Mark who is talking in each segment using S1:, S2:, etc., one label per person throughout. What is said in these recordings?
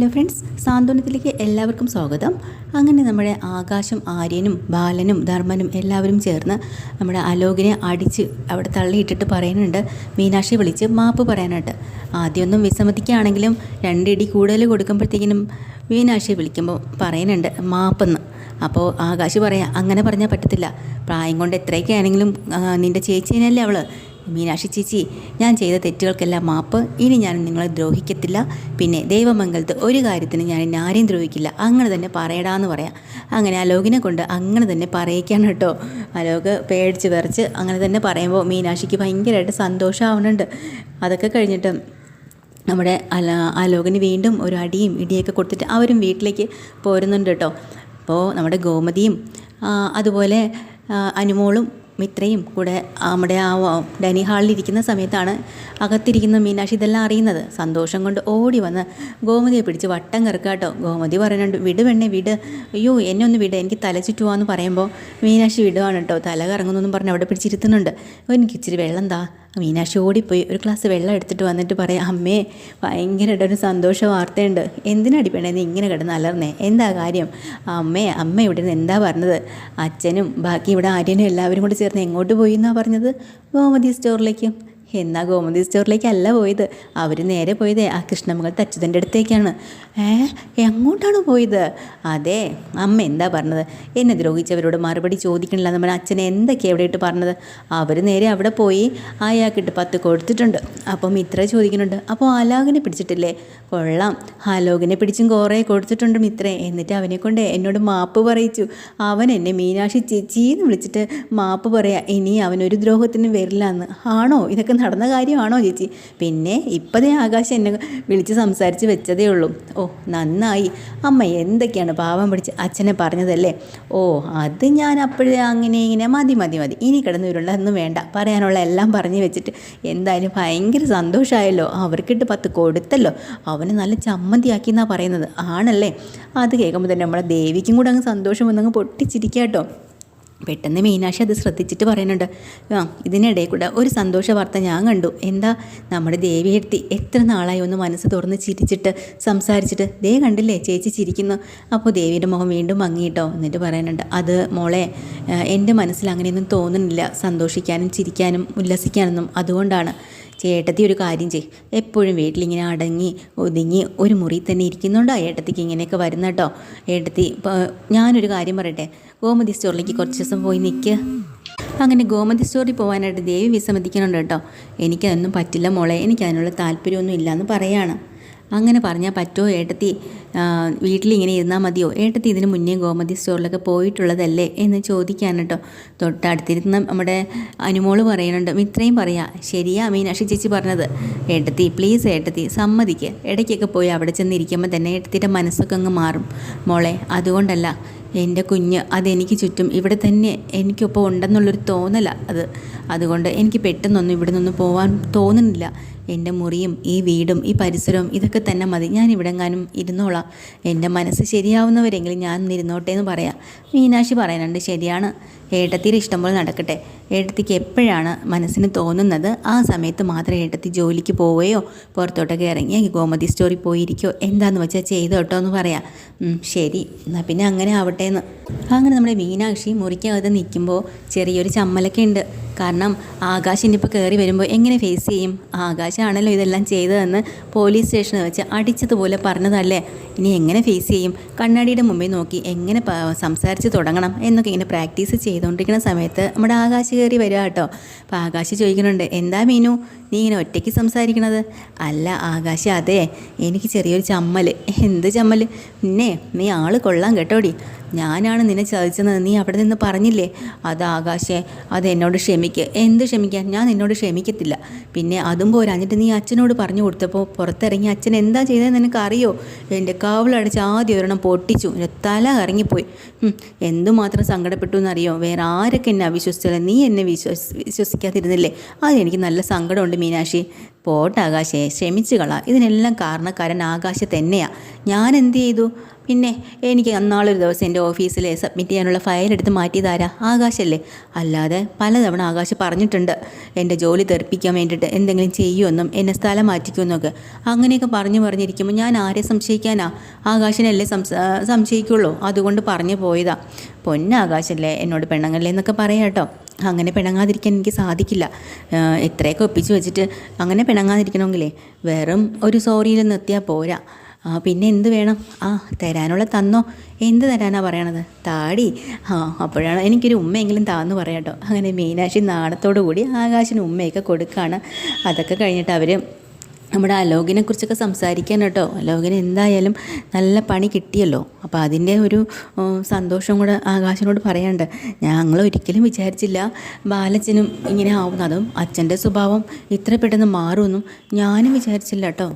S1: Hello friends, സാന്ത്വനത്തിലേക്ക് എല്ലാവർക്കും സ്വാഗതം. അങ്ങനെ നമ്മുടെ ആകാശും ആര്യനും ബാലനും ധർമ്മനും എല്ലാവരും ചേർന്ന് നമ്മുടെ അലോകിനെ അടിച്ച് അവിടെ തള്ളിയിട്ടിട്ട് പറയുന്നുണ്ട് മീനാക്ഷി വിളിച്ച് മാപ്പ് പറയാനായിട്ട്. ആദ്യമൊന്നും വിസമ്മതിക്കുകയാണെങ്കിലും രണ്ടിടി കൂടുതൽ കൊടുക്കുമ്പോഴത്തേക്കിനും മീനാക്ഷി വിളിക്കുമ്പോൾ പറയുന്നുണ്ട് മാപ്പെന്ന്. അപ്പോൾ ആകാശ് പറയാം, അങ്ങനെ പറഞ്ഞാൽ പറ്റത്തില്ല, പ്രായം കൊണ്ട് എത്രയൊക്കെ ആണെങ്കിലും നിൻ്റെ ചേച്ചീനല്ലേ അവൾ. മീനാക്ഷി ചേച്ചി, ഞാൻ ചെയ്ത തെറ്റുകൾക്കെല്ലാം മാപ്പ്, ഇനി ഞാൻ നിങ്ങളെ ദ്രോഹിക്കത്തില്ല, പിന്നെ ദൈവമംഗലത്ത് ഒരു കാര്യത്തിന് ഞാൻ ആരെയും ദ്രോഹിക്കില്ല, അങ്ങനെ തന്നെ പറയടാന്ന് പറയാം. അങ്ങനെ അലോകിനെ കൊണ്ട് അങ്ങനെ തന്നെ പറയിക്കാണ് കേട്ടോ. അലോക് പേടിച്ച് വിറച്ച് അങ്ങനെ തന്നെ പറയുമ്പോൾ മീനാക്ഷിക്ക് ഭയങ്കരമായിട്ട് സന്തോഷമാവുന്നുണ്ട്. അതൊക്കെ കഴിഞ്ഞിട്ട് നമ്മുടെ അലോകിന് വീണ്ടും ഒരു അടിയും ഇടിയൊക്കെ കൊടുത്തിട്ട് അവരും വീട്ടിലേക്ക് പോരുന്നുണ്ട് കേട്ടോ. അപ്പോൾ നമ്മുടെ ഗോമതിയും അതുപോലെ അനുമോളും മിത്രയും കൂടെ നമ്മുടെ ഡൈനിങ് ഹാളിലിരിക്കുന്ന സമയത്താണ് അകത്തിരിക്കുന്ന മീനാക്ഷി ഇതെല്ലാം അറിയുന്നത്. സന്തോഷം കൊണ്ട് ഓടി വന്ന് ഗോമതിയെ പിടിച്ച് വട്ടം കറക്കുക കേട്ടോ. ഗോമതി പറയുന്നുണ്ട്, വിട് പെണ്ണെ വിട്, അയ്യോ എന്നെ ഒന്ന് വിട്, എനിക്ക് തല ചുറ്റുവാന്ന് പറയുമ്പോൾ മീനാക്ഷി വിടുവാണ് കേട്ടോ. തല കറങ്ങുന്നെന്നും പറഞ്ഞ് അവിടെ പിടിച്ചിരുത്തുന്നുണ്ട്. എനിക്ക് ഇച്ചിരി വെള്ളം താ. മീനാക്ഷി ഓടിപ്പോയി ഒരു ഗ്ലാസ് വെള്ളം എടുത്തിട്ട് വന്നിട്ട് പറയാം, അമ്മേ ഭയങ്കരമായിട്ടൊരു സന്തോഷ വാർത്തയുണ്ട്. എന്തിനടി പെണ്ണേ നീ ഇങ്ങനെ കിടന്ന് അലർന്നേ, എന്താ കാര്യം? അമ്മ ഇവിടെ നിന്ന് എന്താ പറഞ്ഞത്? അച്ഛനും ബാക്കി ഇവിടെ ആര്യനും എല്ലാവരും കൂടി ചേർന്ന് എങ്ങോട്ട് പോയി എന്നാണ് പറഞ്ഞത്? ഗോമതി സ്റ്റോറിലേക്ക്. എന്നാൽ ഗോമതി സ്റ്റോറിലേക്കല്ല പോയത്, അവർ നേരെ പോയത് ആ കൃഷ്ണമംഗലത്തെ അച്യുതൻ്റെ അടുത്തേക്കാണ്. എങ്ങോട്ടാണ് പോയത്? അതെ, അമ്മ എന്താ പറഞ്ഞത്? എന്നെ ദ്രോഹിച്ചവരോട് മറുപടി ചോദിക്കണില്ല നമ്മൾ അച്ഛനെ എന്തൊക്കെയാണ് എവിടെ ഇട്ട് പറഞ്ഞത്? അവർ നേരെ അവിടെ പോയി അയാൾക്കിട്ട് 10 കൊടുത്തിട്ടുണ്ട്. അപ്പം ഇത്ര ചോദിക്കുന്നുണ്ട്, അപ്പോൾ അലോകിനെ പിടിച്ചിട്ടില്ലേ? കൊള്ളാം, അലോകിനെ പിടിച്ചും കുറേ കൊടുത്തിട്ടുണ്ട് മിത്രേ. എന്നിട്ട് അവനെ കൊണ്ട് എന്നോട് മാപ്പ് പറയിച്ചു. അവൻ എന്നെ മീനാക്ഷി ചേച്ചിന്ന് വിളിച്ചിട്ട് മാപ്പ് പറയാം, ഇനി അവനൊരു ദ്രോഹത്തിനും വരില്ല എന്ന്. ആണോ? ഇതൊക്കെ നടന്ന കാര്യമാണോ ചേച്ചി? പിന്നെ ഇപ്പതേ ആകാശം എന്നെ വിളിച്ച് സംസാരിച്ച് വെച്ചതേ ഉള്ളൂ. ഓ നന്നായി, അമ്മ എന്തൊക്കെയാണ് പാവം പിടിച്ച് അച്ഛനെ പറഞ്ഞതല്ലേ? ഓ അത് ഞാൻ അപ്പോഴേ അങ്ങനെ ഇങ്ങനെ മതി, ഇനി കിടന്ന് ഉരുളൊന്നും വേണ്ട, പറയാനുള്ള എല്ലാം പറഞ്ഞു വെച്ചിട്ട് എന്തായാലും ഭയങ്കര സന്തോഷമായല്ലോ. അവർക്കിട്ട് 10 കൊടുത്തല്ലോ, അവന് നല്ല ചമ്മന്തിയാക്കി എന്നാണ് പറയുന്നത്. ആണല്ലേ? അത് കേൾക്കുമ്പോൾ തന്നെ നമ്മളെ ദേവിക്കും കൂടെ അങ്ങ് സന്തോഷം വന്നങ്ങ് പൊട്ടിച്ചിരിക്കുക കേട്ടോ. പെട്ടെന്ന് മീനാക്ഷി അത് ശ്രദ്ധിച്ചിട്ട് പറയുന്നുണ്ട്, ഇതിനിടയിൽ കൂടെ ഒരു സന്തോഷ വാർത്ത ഞാൻ കണ്ടു. എന്താ? നമ്മുടെ ദേവിയെടുത്തി എത്ര നാളായി ഒന്ന് മനസ്സ് തുറന്ന് ചിരിച്ചിട്ട് സംസാരിച്ചിട്ട്, ദേ കണ്ടില്ലേ ചേച്ചി ചിരിക്കുന്നു. അപ്പോൾ ദേവിയുടെ മുഖം വീണ്ടും മങ്ങിയിട്ടോ. എന്നിട്ട് പറയുന്നുണ്ട്, അത് മോളെ എൻ്റെ മനസ്സിൽ അങ്ങനെയൊന്നും തോന്നുന്നില്ല, സന്തോഷിക്കാനും ചിരിക്കാനും ഉല്ലസിക്കാനൊന്നും. അതുകൊണ്ടാണ് ചേട്ടത്തി ഒരു കാര്യം ചെയ്യും, എപ്പോഴും വീട്ടിലിങ്ങനെ അടങ്ങി ഒതുങ്ങി ഒരു മുറി തന്നെ ഇരിക്കുന്നുണ്ടോ ഏട്ടത്തിക്ക് ഇങ്ങനെയൊക്കെ വരുന്ന കേട്ടോ. ഏട്ടത്തി ഞാനൊരു കാര്യം പറയട്ടെ, ഗോമതി സ്റ്റോറിലേക്ക് കുറച്ച് ദിവസം പോയി നിൽക്കുക. അങ്ങനെ ഗോമതി സ്റ്റോറിൽ പോകാനായിട്ട് ദേവി വിസമ്മതിക്കുന്നുണ്ട് കേട്ടോ. എനിക്കതൊന്നും പറ്റില്ല മോളെ, എനിക്കതിനുള്ള താല്പര്യമൊന്നും ഇല്ലയെന്ന് പറയാണ്. അങ്ങനെ പറഞ്ഞാൽ പറ്റുമോ ഏട്ടത്തി? വീട്ടിലിങ്ങനെ ഇരുന്നാൽ മതിയോ? ഏട്ടത്തി ഇതിന് മുന്നേ ഗോമതി സ്റ്റോറിലൊക്കെ പോയിട്ടുള്ളതല്ലേ എന്ന് ചോദിക്കാൻ കേട്ടോ. തൊട്ടടുത്തിരുന്ന നമ്മുടെ അനുമോള് പറയുന്നുണ്ട്, മിത്രയും പറയാം, ശരിയാ മീനാക്ഷി ചേച്ചി പറഞ്ഞത്. ഏട്ടത്തി പ്ലീസ് ഏട്ടത്തി സമ്മതിക്ക്, ഇടയ്ക്കൊക്കെ പോയി അവിടെ ചെന്നിരിക്കുമ്പോൾ തന്നെ ഏട്ടത്തിൻ്റെ മനസ്സൊക്കെ അങ്ങ് മാറും മോളെ. അതുകൊണ്ടല്ല, എൻ്റെ കുഞ്ഞ് അതെനിക്ക് ചുറ്റും ഇവിടെ തന്നെ എനിക്കൊപ്പം ഉണ്ടെന്നുള്ളൊരു തോന്നലാണ് അതുകൊണ്ട് എനിക്ക് പെട്ടെന്നൊന്നും ഇവിടെ നിന്ന് പോകാൻ തോന്നുന്നില്ല. എൻ്റെ മുറിയും ഈ വീടും ഈ പരിസരവും ഇതൊക്കെ തന്നെ മതി, ഞാൻ ഇവിടെങ്ങാനും ഇരുന്നോളാം, എൻ്റെ മനസ്സ് ശരിയാവുന്നവരെങ്കിലും ഞാൻ ഇരുന്നോട്ടെ എന്ന് പറയാം. മീനാക്ഷി പറയുന്നുണ്ട്, ശരിയാണ്, ഏട്ടത്തിയുടെ ഇഷ്ടം പോലെ നടക്കട്ടെ. ഏട്ടത്തിക്ക് എപ്പോഴാണ് മനസ്സിന് തോന്നുന്നത് ആ സമയത്ത് മാത്രമേ ഏട്ടത്തി ജോലിക്ക് പോവുകയോ പുറത്തോട്ടൊക്കെ ഇറങ്ങി ഗോമതി സ്റ്റോറിൽ പോയിരിക്കോ എന്താന്ന് വെച്ചാൽ ചെയ്തു കേട്ടോ എന്ന് പറയാം. ശരി, എന്നാൽ പിന്നെ അങ്ങനെ ആവട്ടെ എന്ന്. അങ്ങനെ നമ്മുടെ മീനാക്ഷി മുറിക്കകത്ത് നിൽക്കുമ്പോൾ ചെറിയൊരു ചമ്മലൊക്കെ ഉണ്ട്. കാരണം ആകാശിൻ്റെ ഇപ്പോൾ കയറി വരുമ്പോൾ എങ്ങനെ ഫേസ് ചെയ്യും? ആകാശാണല്ലോ ഇതെല്ലാം ചെയ്തതെന്ന് പോലീസ് സ്റ്റേഷനിൽ വെച്ച് അടിച്ചതുപോലെ പറഞ്ഞതല്ലേ, ഇനി എങ്ങനെ ഫേസ് ചെയ്യും? കണ്ണാടിയുടെ മുമ്പിൽ നോക്കി എങ്ങനെ സംസാരിച്ച് തുടങ്ങണം എന്നൊക്കെ ഇങ്ങനെ പ്രാക്ടീസ് ചെയ്തുകൊണ്ടിരിക്കുന്ന സമയത്ത് നമ്മുടെ ആകാശ് കയറി വരിക കേട്ടോ. അപ്പോൾ ആകാശ് ചോദിക്കുന്നുണ്ട്, എന്താ മീനു നീ ഇങ്ങനെ ഒറ്റയ്ക്ക് സംസാരിക്കണത്? അല്ല ആകാശ്, അതെ എനിക്ക് ചെറിയൊരു ചമ്മൽ. എന്ത് ചമ്മൽ? പിന്നെ നീ ആൾ കൊള്ളാം കേട്ടോടി, ഞാനാണ് നിന്നെ ചതിച്ചെന്ന് നീ അവിടെ നിന്ന് പറഞ്ഞില്ലേ? അത് ആകാശേ, അത് എന്നോട് ക്ഷമിക്ക്. എന്ത് ക്ഷമിക്കാൻ? ഞാൻ നിന്നോട് ക്ഷമിക്കത്തില്ല. പിന്നെ അതും പോരാഞ്ഞിട്ട് നീ അച്ഛനോട് പറഞ്ഞു കൊടുത്തപ്പോൾ പുറത്തിറങ്ങി അച്ഛൻ എന്താ ചെയ്തതെന്ന് നിനക്കറിയോ? എൻ്റെ കാവലടച്ച് ആദ്യം ഒരെണ്ണം പൊട്ടിച്ചു, എൻ്റെ തല കറങ്ങിപ്പോയി. എന്തുമാത്രം സങ്കടപ്പെട്ടു എന്നറിയോ? വേറെ ആരൊക്കെ എന്നെ അവിശ്വസിച്ചാലും നീ എന്നെ വിശ്വസിക്കാതിരുന്നില്ലേ? അതെനിക്ക് നല്ല സങ്കടമുണ്ട് മീനാക്ഷി. പോട്ടെ ആകാശേ, ക്ഷമിച്ചു കളാ. ഇതിനെല്ലാം കാരണക്കാരൻ ആകാശ് തന്നെയാണ്. ഞാൻ എന്ത് ചെയ്തു? പിന്നെ എനിക്ക് അന്നാളൊരു ദിവസം എൻ്റെ ഓഫീസിൽ സബ്മിറ്റ് ചെയ്യാനുള്ള ഫയൽ എടുത്ത് മാറ്റിയതാരാ? ആകാശല്ലേ. അല്ലാതെ പലതവണ ആകാശ് പറഞ്ഞിട്ടുണ്ട് എൻ്റെ ജോലി തെറിപ്പിക്കാൻ വേണ്ടിയിട്ട് എന്തെങ്കിലും ചെയ്യുമെന്നും എന്നെ സ്ഥലം മാറ്റിക്കുമെന്നൊക്കെ. അങ്ങനെയൊക്കെ പറഞ്ഞിരിക്കുമ്പോൾ ഞാൻ ആരെ സംശയിക്കാനാ? ആകാശനല്ലേ സംശയിക്കുള്ളൂ, അതുകൊണ്ട് പറഞ്ഞു പോയതാ. പൊന്നാകാശല്ലേ എന്നോട് പെണ്ണങ്ങല്ലേ എന്നൊക്കെ പറയാം കേട്ടോ. അങ്ങനെ പിണങ്ങാതിരിക്കാൻ എനിക്ക് സാധിക്കില്ല. എത്രയൊക്കെ ഒപ്പിച്ച് വെച്ചിട്ട് അങ്ങനെ പിണങ്ങാതിരിക്കണമെങ്കിലേ വെറും ഒരു സോറിയിൽ നിർത്തിയാൽ പോരാ. പിന്നെ എന്ത് വേണം? തരാനുള്ള തന്നോ. എന്ത് തരാനാ പറയണത്? താടി. അപ്പോഴാണ് എനിക്കൊരു ഉമ്മയെങ്കിലും താന്ന് പറയാം കേട്ടോ. അങ്ങനെ മീനാക്ഷി നാണത്തോടു കൂടി ആകാശിന് ഉമ്മയൊക്കെ കൊടുക്കുകയാണ്. അതൊക്കെ കഴിഞ്ഞിട്ട് അവർ നമ്മുടെ അലോകിനെക്കുറിച്ചൊക്കെ സംസാരിക്കാൻ കേട്ടോ. അലോകിന് എന്തായാലും നല്ല പണി കിട്ടിയല്ലോ. അപ്പോൾ അതിൻ്റെ ഒരു സന്തോഷം കൂടെ ആകാശിനോട് പറയാണ്ട്. ഞങ്ങൾ ഒരിക്കലും വിചാരിച്ചില്ല ബാലച്ചനും ഇങ്ങനെ ആവുന്നു, അതും അച്ഛൻ്റെ സ്വഭാവം ഇത്ര പെട്ടെന്ന് മാറുമെന്നും ഞാനും വിചാരിച്ചില്ല കേട്ടോ.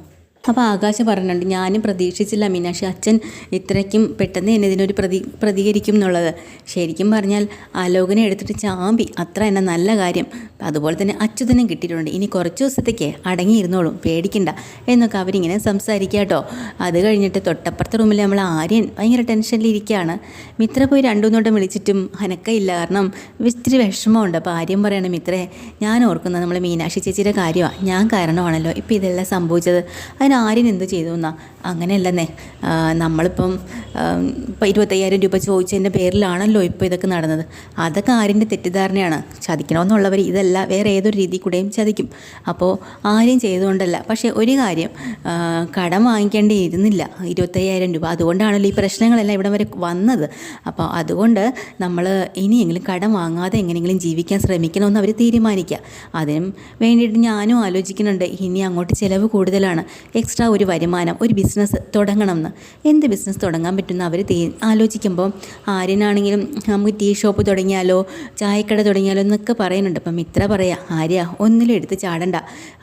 S1: അപ്പോൾ ആകാശം പറഞ്ഞിട്ടുണ്ട്, ഞാനും പ്രതീക്ഷിച്ചില്ല മീനാക്ഷി അച്ഛൻ ഇത്രയ്ക്കും പെട്ടെന്ന് തന്നെ ഇതിനൊരു പ്രതികരിക്കും എന്നുള്ളത്. ശരിക്കും പറഞ്ഞാൽ ആലോകനെ എടുത്തിട്ട് ചാമ്പി, അത്ര തന്നെ നല്ല കാര്യം. അതുപോലെ തന്നെ അച്യുതനും കിട്ടിയിട്ടുണ്ട്. ഇനി കുറച്ച് ദിവസത്തേക്ക് അടങ്ങിയിരുന്നോളും, പേടിക്കണ്ട എന്നൊക്കെ അവരിങ്ങനെ സംസാരിക്കുക കേട്ടോ. അത് കഴിഞ്ഞിട്ട് തൊട്ടപ്പുറത്തെ റൂമിൽ നമ്മൾ ആര്യൻ ഭയങ്കര ടെൻഷനിലിരിക്കുകയാണ്. മിത്ര പോയി രണ്ടുമൂന്നോട്ടം വിളിച്ചിട്ടും അനക്കയില്ല, കാരണം ഇത്തിരി വിഷമമുണ്ട്. അപ്പോൾ ആര്യൻ പറയണം, മിത്രേ ഞാൻ ഓർക്കുന്നത് നമ്മൾ മീനാക്ഷി ചേച്ചിയുടെ കാര്യമാണ്, ഞാൻ കാരണമാണല്ലോ ഇപ്പോൾ ഇതെല്ലാം സംഭവിച്ചത്. ആര്യൻ എന്ത് ചെയ്തു എന്നാ? അങ്ങനെയല്ലെന്നേ, നമ്മളിപ്പം 25,000 രൂപ ചോദിച്ചതിൻ്റെ പേരിലാണല്ലോ ഇപ്പോൾ ഇതൊക്കെ നടന്നത്. അതൊക്കെ ആര്യൻ്റെ തെറ്റിദ്ധാരണയാണ്. ചതിക്കണമെന്നുള്ളവർ ഇതല്ല വേറെ ഏതൊരു രീതി കൂടെയും ചതിക്കും. അപ്പോൾ ആര്യം ചെയ്തുകൊണ്ടല്ല. പക്ഷേ ഒരു കാര്യം, കടം വാങ്ങിക്കേണ്ടിയിരുന്നില്ല 25,000 രൂപ. അതുകൊണ്ടാണല്ലോ ഈ പ്രശ്നങ്ങളെല്ലാം ഇവിടെ വരെ വന്നത്. അപ്പോൾ അതുകൊണ്ട് നമ്മൾ ഇനിയെങ്കിലും കടം വാങ്ങാതെ എങ്ങനെയെങ്കിലും ജീവിക്കാൻ ശ്രമിക്കണമെന്ന് അവർ തീരുമാനിക്കുക. അതിനും വേണ്ടിയിട്ട് ഞാനും ആലോചിക്കുന്നുണ്ട്. ഇനി അങ്ങോട്ട് ചിലവ് കൂടുതലാണ്, എക്സ്ട്രാ ഒരു വരുമാനം, ഒരു ബിസിനസ് തുടങ്ങണമെന്ന്. എന്ത് ബിസിനസ് തുടങ്ങാൻ പറ്റുമെന്ന് അവർ ആലോചിക്കുമ്പോൾ ആര്യനാണെങ്കിലും നമുക്ക് ടീ ഷോപ്പ് തുടങ്ങിയാലോ, ചായക്കട തുടങ്ങിയാലോ എന്നൊക്കെ പറയുന്നുണ്ട്. അപ്പം മിത്ര പറയാം, ആര്യ ഒന്നിലും എടുത്ത് ചാടണ്ട.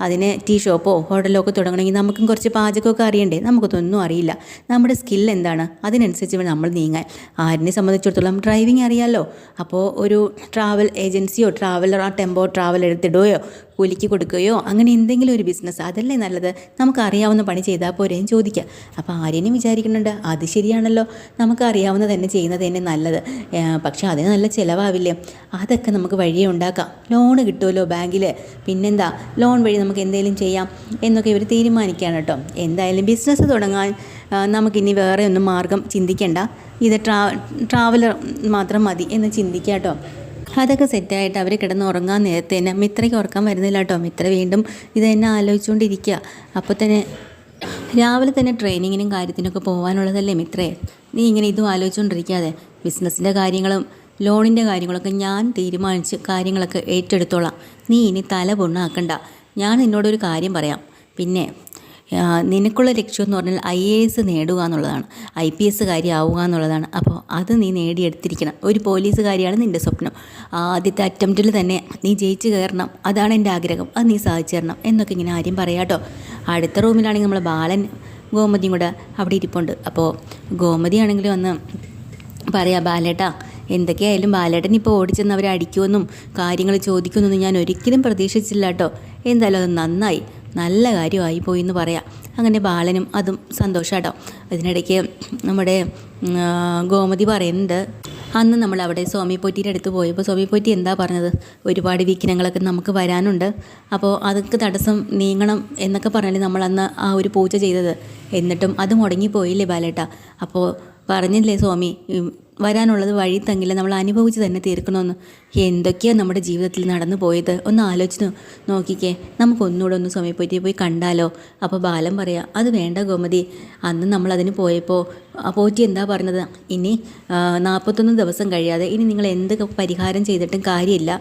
S1: അതിന് ടീ ഷോപ്പോ ഹോട്ടലോ ഒക്കെ തുടങ്ങണമെങ്കിൽ നമുക്കും കുറച്ച് പാചകമൊക്കെ അറിയണ്ടേ? നമുക്കൊന്നും അറിയില്ല. നമ്മുടെ സ്കിൽ എന്താണ്, അതിനനുസരിച്ച് നമ്മൾ നീങ്ങാൻ. ആര്യനെ സംബന്ധിച്ചിടത്തോളം ഡ്രൈവിംഗ് അറിയാമല്ലോ. അപ്പോൾ ഒരു ട്രാവൽ ഏജൻസിയോ ട്രാവലർ ടെമ്പോ ട്രാവൽ എടുത്തിടുകയോ കൂലിക്ക് കൊടുക്കുകയോ അങ്ങനെ എന്തെങ്കിലും ഒരു ബിസിനസ്, അതല്ലേ നല്ലത്? നമുക്കറിയാവുന്ന പണി ചെയ്താൽ പോരെയും ചോദിക്കുക. അപ്പോൾ ആര്യനും വിചാരിക്കുന്നുണ്ട്, അത് ശരിയാണല്ലോ, നമുക്കറിയാവുന്ന തന്നെ ചെയ്യുന്നത് തന്നെ നല്ലത്. പക്ഷേ അതിന് നല്ല ചിലവാവില്ലേ? അതൊക്കെ നമുക്ക് വഴിയേ ഉണ്ടാക്കാം. ലോണ് കിട്ടുമല്ലോ ബാങ്കിൽ, പിന്നെന്താ, ലോൺ വഴി നമുക്ക് എന്തെങ്കിലും ചെയ്യാം എന്നൊക്കെ ഇവർ തീരുമാനിക്കുകയാണ് കേട്ടോ. എന്തായാലും ബിസിനസ് തുടങ്ങാൻ നമുക്കിനി വേറെ ഒന്നും മാർഗം ചിന്തിക്കേണ്ട, ഇത് ട്രാവലർ മാത്രം മതി എന്ന് ചിന്തിക്കുക കേട്ടോ. അതൊക്കെ സെറ്റായിട്ട് അവർ കിടന്ന് ഉറങ്ങാൻ നേരത്തെ തന്നെ മിത്രയ്ക്ക് ഉറക്കാൻ വരുന്നില്ല കേട്ടോ. മിത്ര വീണ്ടും ഇത് തന്നെ ആലോചിച്ചുകൊണ്ടിരിക്കുക. അപ്പോൾ തന്നെ രാവിലെ തന്നെ ട്രെയിനിങ്ങിനും കാര്യത്തിനൊക്കെ പോകാനുള്ളതല്ലേ മിത്രേ, നീ ഇങ്ങനെ ഇതും ആലോചിച്ചുകൊണ്ടിരിക്കാതെ ബിസിനസ്സിൻ്റെ കാര്യങ്ങളും ലോണിൻ്റെ കാര്യങ്ങളൊക്കെ ഞാൻ തീരുമാനിച്ച് കാര്യങ്ങളൊക്കെ ഏറ്റെടുത്തോളാം. നീ ഇനി തല പൊണ്ണാക്കണ്ട. ഞാൻ നിന്നോടൊരു കാര്യം പറയാം. പിന്നെ നിനക്കുള്ള ലക്ഷ്യം എന്ന് പറഞ്ഞാൽ IAS നേടുക എന്നുള്ളതാണ്, IPS കാര്യമാവുക എന്നുള്ളതാണ്. അപ്പോൾ അത് നീ നേടിയെടുത്തിരിക്കണം. ഒരു പോലീസുകാരിയാണ് നിൻ്റെ സ്വപ്നം. ആദ്യത്തെ അറ്റംപ്റ്റിൽ തന്നെ നീ ജയിച്ച് കയറണം, അതാണ് എൻ്റെ ആഗ്രഹം. അത് നീ സാധിച്ചു തരണം എന്നൊക്കെ ഇങ്ങനെ ആര്യം പറയാം കേട്ടോ. അടുത്ത റൂമിലാണെങ്കിൽ നമ്മൾ ബാലൻ ഗോമതിയും കൂടെ അവിടെ ഇരിപ്പുണ്ട്. അപ്പോൾ ഗോമതി ആണെങ്കിലും വന്ന് പറയാം, ബാലേട്ടാ എന്തൊക്കെയായാലും ബാലേട്ടൻ ഇപ്പോൾ ഓടിച്ചെന്ന് അവരെ അടിക്കുമെന്നും കാര്യങ്ങൾ ചോദിക്കുമെന്നൊന്നും ഞാൻ ഒരിക്കലും പ്രതീക്ഷിച്ചില്ല കേട്ടോ. എന്തായാലും അത് നന്നായി, നല്ല കാര്യമായി പോയി എന്ന് പറയാം. അങ്ങനെ ബാലനും അതും സന്തോഷാട്ടോ. അതിനിടയ്ക്ക് നമ്മുടെ ഗോമതി പറയുന്നുണ്ട്, അന്ന് നമ്മൾ അവിടെ സ്വാമി പോറ്റിയുടെ അടുത്ത് പോയപ്പോൾ സ്വാമി പോറ്റി എന്താ പറഞ്ഞത്, ഒരുപാട് വിഘ്നങ്ങളൊക്കെ നമുക്ക് വരാനുണ്ട്, അപ്പോൾ അതൊക്കെ തടസ്സം നീങ്ങണം എന്നൊക്കെ പറഞ്ഞാൽ നമ്മൾ അന്ന് ആ ഒരു പൂജ ചെയ്തത്. എന്നിട്ടും അത് മുടങ്ങിപ്പോയില്ലേ ബാലേട്ട? അപ്പോൾ പറഞ്ഞില്ലേ സ്വാമി, വരാനുള്ളത് വഴി തങ്ങില്ല, നമ്മൾ അനുഭവിച്ച് തന്നെ തീർക്കണമെന്ന്. എന്തൊക്കെയാണ് നമ്മുടെ ജീവിതത്തിൽ നടന്നു പോയത് ഒന്ന് ആലോചിച്ച് നോക്കിക്കേ. നമുക്കൊന്നുകൂടെ ഒന്ന് സ്വാമി പോയി കണ്ടാലോ? അപ്പോൾ ബാലൻ പറയാം, അത് വേണ്ട ഗോമതി, അന്ന് നമ്മളതിന് പോയപ്പോൾ പോറ്റി എന്താ പറഞ്ഞത്, ഇനി 41 ദിവസം കഴിയാതെ ഇനി നിങ്ങൾ എന്ത് പരിഹാരം ചെയ്തിട്ടും കാര്യമില്ല,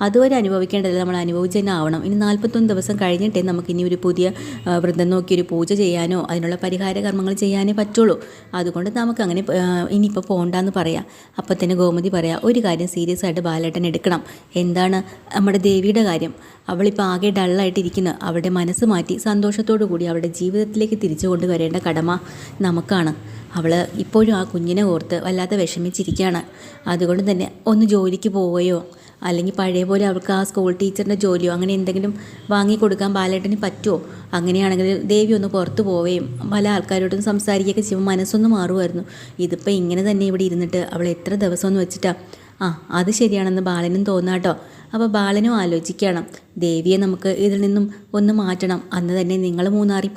S1: അതുവരെ അനുഭവിക്കേണ്ടതല്ല, നമ്മൾ അനുഭവിച്ച് തന്നെ ആവണം. ഇനി 41 ദിവസം കഴിഞ്ഞിട്ടേ നമുക്കിനി ഒരു പുതിയ വൃന്ദം നോക്കി ഒരു പൂജ ചെയ്യാനോ അതിനുള്ള പരിഹാര കർമ്മങ്ങൾ ചെയ്യാനേ പറ്റുള്ളൂ. അതുകൊണ്ട് നമുക്ക് അങ്ങനെ ഇനിയിപ്പോൾ പോകണ്ടെന്ന് പറയാം. അപ്പോൾ തന്നെ ഗോമതി പറയാം, ഒരു കാര്യം സീരിയസ് ആയിട്ട് ബാലേട്ടൻ എടുക്കണം. എന്താണ്? നമ്മുടെ ദേവിയുടെ കാര്യം. അവളിപ്പോൾ ആകെ ഡള്ളായിട്ടിരിക്കുന്നു. അവളുടെ മനസ്സ് മാറ്റി സന്തോഷത്തോടു കൂടി അവളുടെ ജീവിതത്തിലേക്ക് തിരിച്ചു കൊണ്ടുവരേണ്ട കടമ നമുക്കാണ്. അവൾ ഇപ്പോഴും ആ കുഞ്ഞിനെ ഓർത്ത് വല്ലാതെ വിഷമിച്ചിരിക്കുകയാണ്. അതുകൊണ്ട് തന്നെ ഒന്ന് ജോലിക്ക് പോവുകയോ അല്ലെങ്കിൽ പഴയ പോലെ അവൾക്ക് ആ സ്കൂൾ ടീച്ചറിൻ്റെ ജോലിയോ അങ്ങനെ എന്തെങ്കിലും വാങ്ങിക്കൊടുക്കാൻ ബാലേട്ടന് പറ്റുമോ? അങ്ങനെയാണെങ്കിൽ ദേവി ഒന്ന് പുറത്ത് പോവുകയും പല ആൾക്കാരോടും സംസാരിക്കുകയൊക്കെ ചെയ്യുമ്പോൾ മനസ്സൊന്ന് മാറുമായിരുന്നു. ഇതിപ്പോൾ ഇങ്ങനെ തന്നെ ഇവിടെ ഇരുന്നിട്ട് അവൾ എത്ര ദിവസം എന്ന് വെച്ചിട്ടാ? അത് ശരിയാണെന്ന് ബാലനും തോന്നാട്ടോ. അപ്പോൾ ബാലനും ആലോചിക്കണം, ദേവിയെ നമുക്ക് ഇതിൽ നിന്നും ഒന്ന് മാറ്റണം. അന്ന് തന്നെ നിങ്ങൾ മൂന്നാറിൽ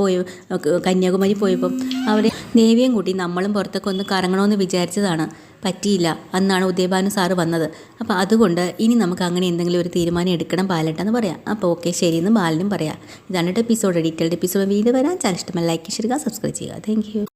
S1: കന്യാകുമാരി പോയപ്പം അവിടെ ദേവിയും കൂട്ടി നമ്മളും പുറത്തൊക്കെ ഒന്ന് കറങ്ങണമെന്ന് വിചാരിച്ചതാണ്, പറ്റിയില്ല. അന്നാണ് ഉദയഭാനു സാറ് വന്നത്. അപ്പോൾ അതുകൊണ്ട് ഇനി നമുക്ക് അങ്ങനെ എന്തെങ്കിലും ഒരു തീരുമാനം എടുക്കണം ബാലേട്ടെന്ന് പറയാം. അപ്പോൾ ഓക്കെ ശരിയെന്ന് ബാലനും പറയാം. ഇതാണ് എപ്പിസോഡ്. ഡീറ്റെയിൽഡ് എപ്പിസോഡ് വീണ്ടും വരാൻ. ചാനൽ ഇഷ്ടമായി ലൈക്ക് ചെയ്യുക, സബ്സ്ക്രൈബ് ചെയ്യുക. Thank you.